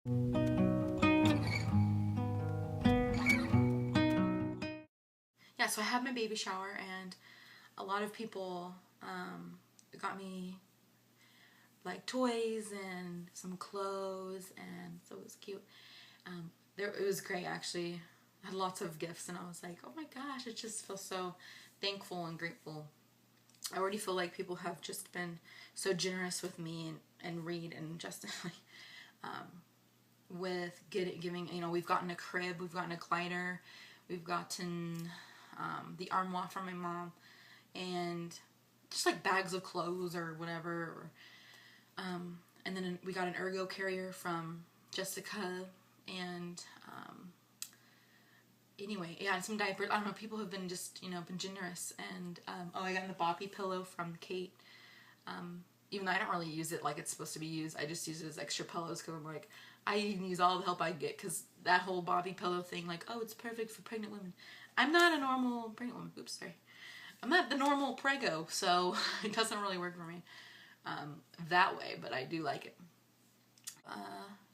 Yeah, so I had my baby shower, and a lot of people got me like toys and some clothes, and so it was cute. It was great actually. I had lots of gifts, and I was like, oh my gosh, it just feels so thankful and grateful. I already feel like people have just been so generous with me and Reed and Justin, like, with giving. You know, we've gotten a crib, we've gotten a glider, we've gotten the armoire from my mom, and just like bags of clothes or whatever. And then we got an ergo carrier from Jessica, and anyway, yeah, and some diapers. I don't know. People have been just been generous, and oh, I got the Boppy pillow from Kate. Even though I don't really use it like it's supposed to be used, I just use it as extra pillows because I'm like, I can use all the help I get, because that whole Boppy pillow thing, like, oh, it's perfect for pregnant women. I'm not a normal pregnant woman. Oops, sorry. I'm not the normal prego, so it doesn't really work for me that way, but I do like it.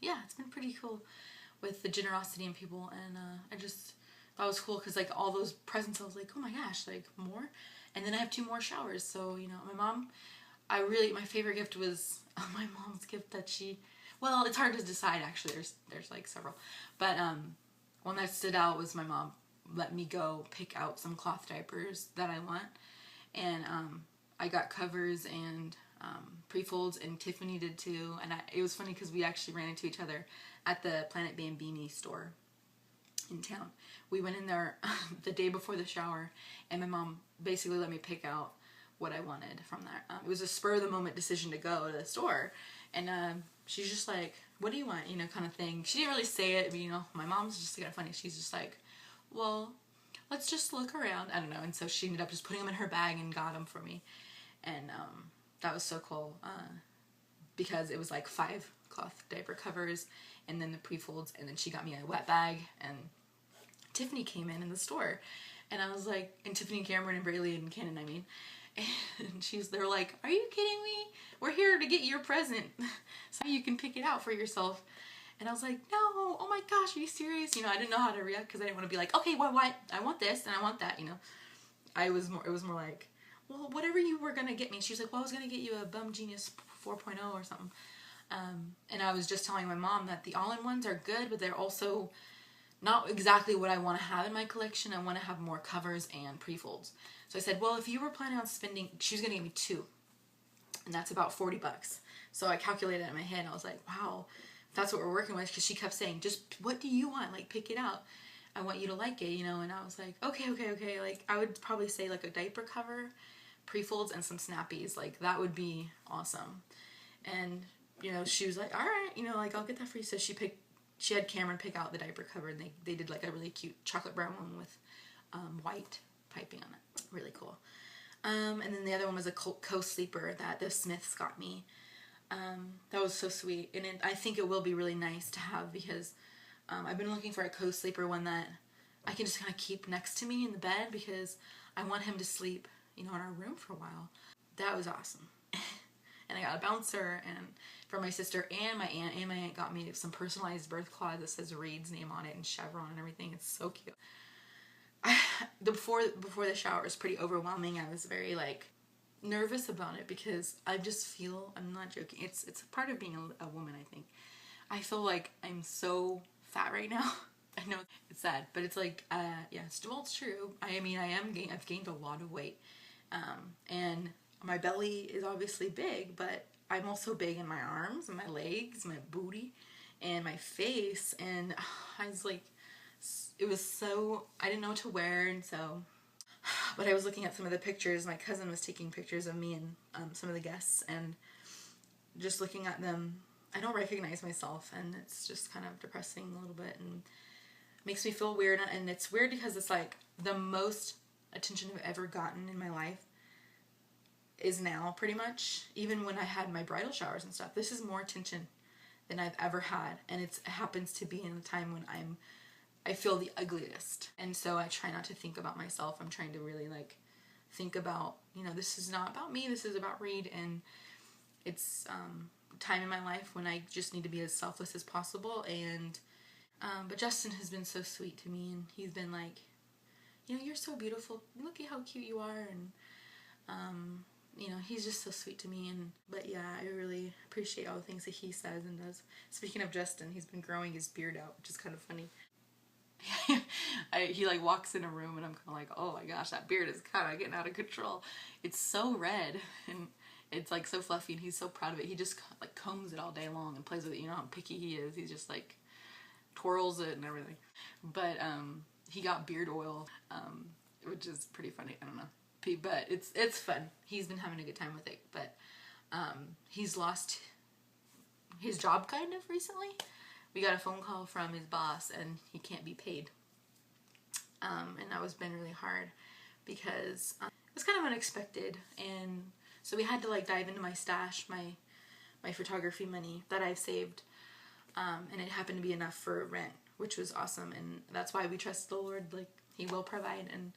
Yeah, it's been pretty cool with the generosity in people, and I just thought it was cool because like all those presents, I was like, oh my gosh, like more, and then I have 2 more showers. So my mom, my favorite gift was my mom's gift that she, well, it's hard to decide actually. There's like several, but one that stood out was my mom let me go pick out some cloth diapers that I want, and I got covers and pre-folds, and Tiffany did too. And it was funny because we actually ran into each other at the Planet Bambini store in town. We went in there the day before the shower, and my mom basically let me pick out what I wanted from there. It was a spur of the moment decision to go to the store, and she's just like, "What do you want?" Kind of thing. She didn't really say it, but my mom's just kind of funny. She's just like, "Well, let's just look around." I don't know. And so she ended up just putting them in her bag and got them for me, and that was so cool because it was like 5 cloth diaper covers, and then the pre-folds, and then she got me a wet bag, and Tiffany came in the store, and I was like, and Tiffany and Cameron and Braylee and Cannon, I mean, and they're like, "Are you kidding me? We're here to get your present so you can pick it out for yourself." And I was like, "No, oh my gosh, are you serious?" I didn't know how to react because I didn't want to be like, "Okay, what? I want this and I want that." It was more like, "Well, whatever you were gonna get me." She was like, "Well, I was gonna get you a Bum Genius 4.0 or something." And I was just telling my mom that the all-in-ones are good, but they're also not exactly what I want to have in my collection. I want to have more covers and pre-folds. So I said, "Well, if you were planning on spending," she was gonna give me 2, and that's about $40. So I calculated it in my head, and I was like, "Wow, if that's what we're working with," because she kept saying, "Just what do you want? Like, pick it out. I want you to like it, And I was like, okay. Like, I would probably say like a diaper cover, pre-folds, and some snappies. Like, that would be awesome. And she was like, "All right, like, I'll get that for you." So she had Cameron pick out the diaper cover, and they did like a really cute chocolate brown one with white piping on it. Really cool. And then the other one was a co-sleeper that the Smiths got me. That was so sweet, and I think it will be really nice to have, because I've been looking for a co-sleeper one that I can just kind of keep next to me in the bed, because I want him to sleep, in our room for a while. That was awesome. And I got a bouncer and for my sister and my aunt got me some personalized birth cloth that says Reed's name on it and chevron and everything. It's so cute. Before the shower was pretty overwhelming. I was very like nervous about it because I just feel, I'm not joking, it's a part of being a woman, I think. I feel like I'm so fat right now. I know it's sad, but it's like, yeah, it's true. I mean, I've gained a lot of weight. And my belly is obviously big, but I'm also big in my arms and my legs, my booty, and my face. And I was like, it was so, I didn't know what to wear, and so, but I was looking at some of the pictures. My cousin was taking pictures of me and some of the guests, and just looking at them, I don't recognize myself, and it's just kind of depressing a little bit, and makes me feel weird. And it's weird because it's like the most attention I've ever gotten in my life is now, pretty much. Even when I had my bridal showers and stuff, this is more attention than I've ever had, and it happens to be in a time when I feel the ugliest. And so I try not to think about myself. I'm trying to really like think about, this is not about me, this is about Reed. And it's time in my life when I just need to be as selfless as possible. And but Justin has been so sweet to me, and he's been like, you know, you're so beautiful, look at how cute you are, and you know, he's just so sweet to me. And but yeah, I really appreciate all the things that he says and does. Speaking of Justin, he's been growing his beard out, which is kind of funny. He like walks in a room and I'm kind of like, oh my gosh, that beard is kind of getting out of control. It's so red and it's like so fluffy, and he's so proud of it. He just like combs it all day long and plays with it. You know how picky he is. He's just like twirls it and everything. But he got beard oil, which is pretty funny. I don't know. But it's fun. He's been having a good time with it. But he's lost his job kind of recently. We got a phone call from his boss and he can't be paid. And that was been really hard because it was kind of unexpected. And so we had to like dive into my stash, my photography money that I've saved. And it happened to be enough for rent, which was awesome. And that's why we trust the Lord, like he will provide. And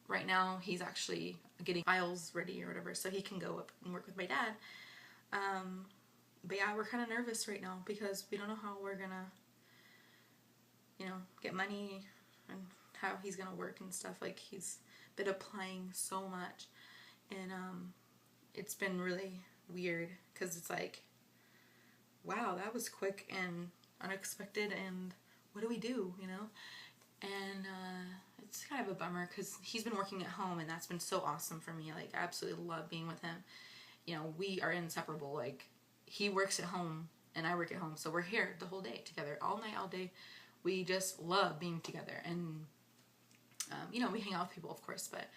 right now he's actually getting files ready or whatever so he can go up and work with my dad. But yeah, we're kind of nervous right now because we don't know how we're gonna, you know, get money and how he's gonna work and stuff. Like he's been applying so much, and it's been really weird because it's like, wow, that was quick and unexpected, and what do we do, you know? And it's kind of a bummer because he's been working at home, and that's been so awesome for me. Like I absolutely love being with him. You know, we are inseparable. Like he works at home and I work at home, so we're here the whole day together, all night, all day. We just love being together, and you know, we hang out with people, of course, but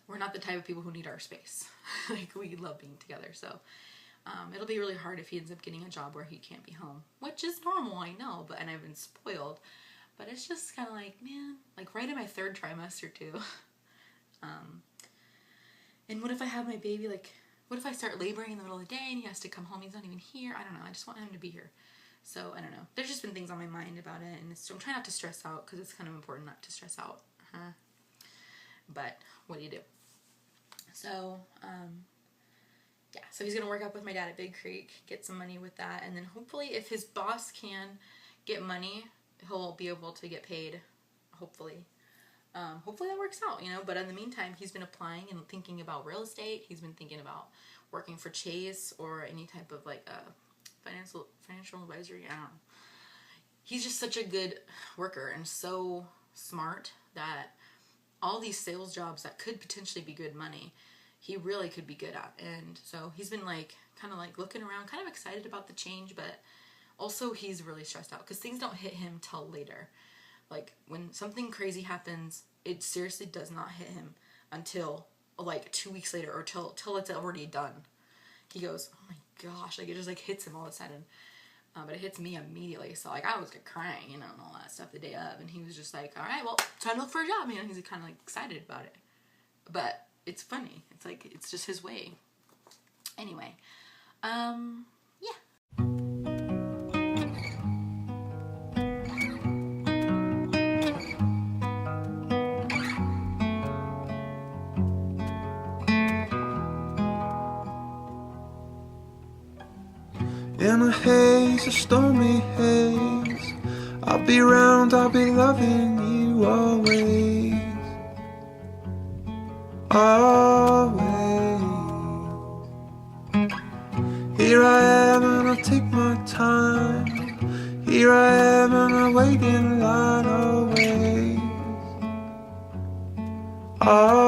we're not the type of people who need our space. Like we love being together. So it'll be really hard if he ends up getting a job where he can't be home, which is normal, I know, but and I've been spoiled. But it's just kind of like, man, like right in my 3rd trimester too. And what if I have my baby, like, what if I start laboring in the middle of the day and he has to come home, he's not even here? I don't know, I just want him to be here. So, I don't know. There's just been things on my mind about it, and I'm trying not to stress out because it's kind of important not to stress out. But what do you do? So, yeah, so he's going to work up with my dad at Big Creek, get some money with that, and then hopefully if his boss can get money, he'll be able to get paid, hopefully. Hopefully that works out, you know, but in the meantime, he's been applying and thinking about real estate. He's been thinking about working for Chase or any type of like financial advisory. I don't know. He's just such a good worker and so smart that all these sales jobs that could potentially be good money, he really could be good at. And so he's been like kind of like looking around, kind of excited about the change, but also he's really stressed out because things don't hit him till later. Like when something crazy happens, it seriously does not hit him until like 2 weeks later or till it's already done. He goes, oh my gosh, like it just like hits him all of a sudden. But it hits me immediately. So like I was like crying, you know, and all that stuff the day of, and he was just like, all right, well, time to look for a job. You know, he's kind of like excited about it. But it's funny. It's like, it's just his way. Anyway, yeah. In a haze, a stormy haze, I'll be round, I'll be loving you always, always. Here I am and I'll take my time, here I am and I wait in line always, always.